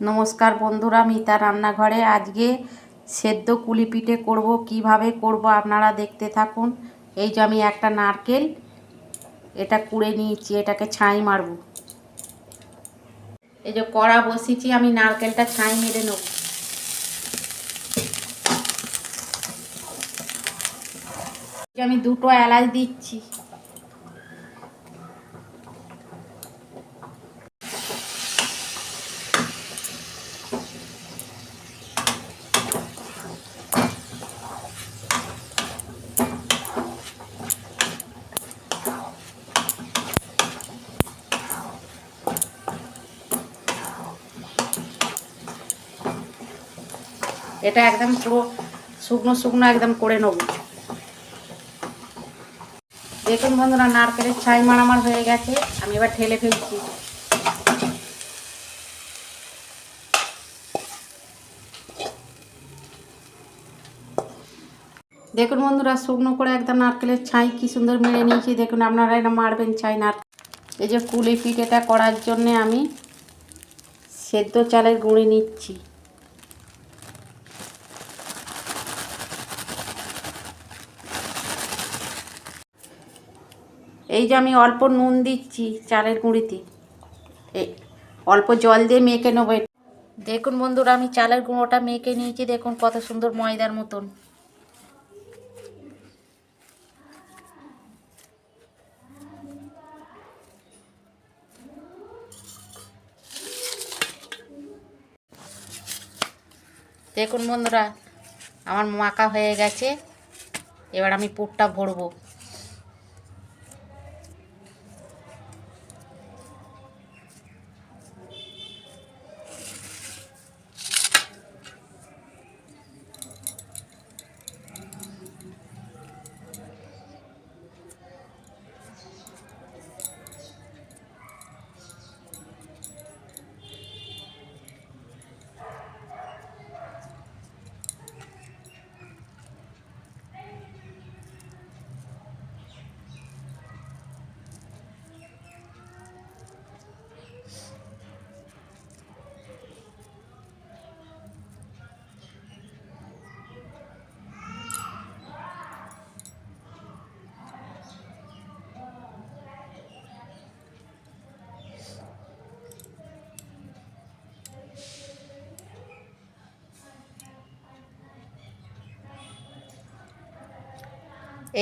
নমস্কার বন্ধুরা, মিতা রান্নাঘরে আজকে সেদ্ধ কুলি পিঠে করব। কিভাবে করব আপনারা দেখতে থাকুন। এই যে আমি একটা নারকেল এটা কুড়ে নিয়েছি, এটাকে ছাই মারব। এই যে কড়া বসিয়েছি, আমি নারকেলটা ছাই মেরে নেব। আমি দুটো এলাচ দিচ্ছি। এটা একদম পুরো শুকনো শুকনো একদম করে নেব। দেখুন বন্ধুরা, নারকেলের ছাই মারা আমার হয়ে গেছে। আমি এবার ঢেলে ফেলছি। দেখুন বন্ধুরা, শুকনো করে একদম নারকেলের ছাই কি সুন্দর মেরে নিয়েছি। দেখুন আপনারা এটা মারবেন ছাই নারকেল। এই যে কুলি পিঠেটা করার জন্য আমি সেদ্ধ চালের গুঁড়ি নিচ্ছি। এই যে আমি অল্প নুন দিচ্ছি চালের গুঁড়িতে, অল্প জল দিয়ে মেখে নেবো। দেখুন বন্ধুরা, আমি চালের গুঁড়োটা মেখে নিয়েছি। দেখুন কত সুন্দর ময়দার মতন। দেখুন বন্ধুরা, আমার মাখা হয়ে গেছে। এবার আমি পুরটা ভরবো।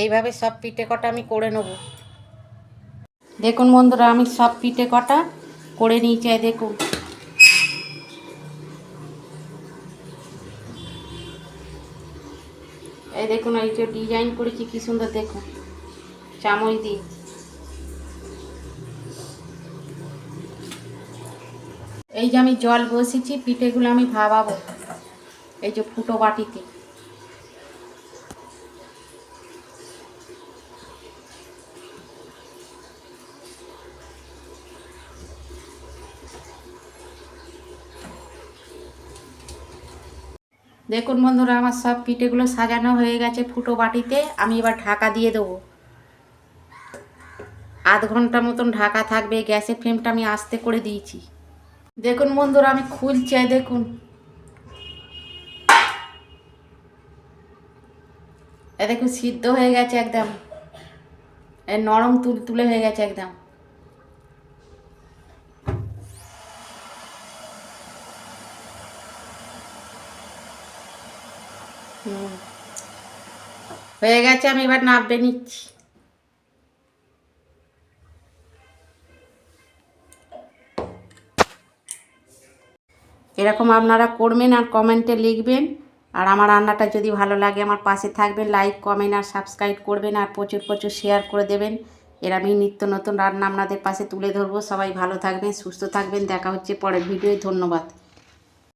এইভাবে সব পিঠে কটা আমি করে নেব। দেখুন বন্ধুরা, আমি সব পিঠে কটা করে নিয়েছি। দেখুন এই দেখুন, এই যে ডিজাইন করেছি কি সুন্দর। দেখুন চামচ দিয়ে। এই যে আমি জল বসিয়েছি, পিঠেগুলো আমি ভাপাবো এই যে ফুটো বাটিতে। দেখুন বন্ধুরা, আমার সব পিঠেগুলো সাজানো হয়ে গেছে ফুটো বাটিতে। আমি এবার ঢাকা দিয়ে দেবো। আধ ঘন্টা মতন ঢাকা থাকবে। গ্যাসের ফ্লেমটা আমি আস্তে করে দিয়েছি। দেখুন বন্ধুরা, আমি খুলছি। দেখুন দেখুন সিদ্ধ হয়ে গেছে একদম, নরম তুলতুলে হয়ে গেছে একদম। হয়ে গেছে। আমি এবার নাববে নিচ্ছি। এরকম আপনারা করবেন আর কমেন্টে লিখবেন। আর আমার রান্নাটা যদি ভালো লাগে আমার পাশে থাকবেন, লাইক কমেন্ট আর সাবস্ক্রাইব করবেন, আর প্রচুর প্রচুর শেয়ার করে দেবেন। এর আমি নিত্য নতুন রান্না আপনাদের পাশে তুলে ধরবো। সবাই ভালো থাকবেন, সুস্থ থাকবেন। দেখা হচ্ছে পরের ভিডিওয়। ধন্যবাদ।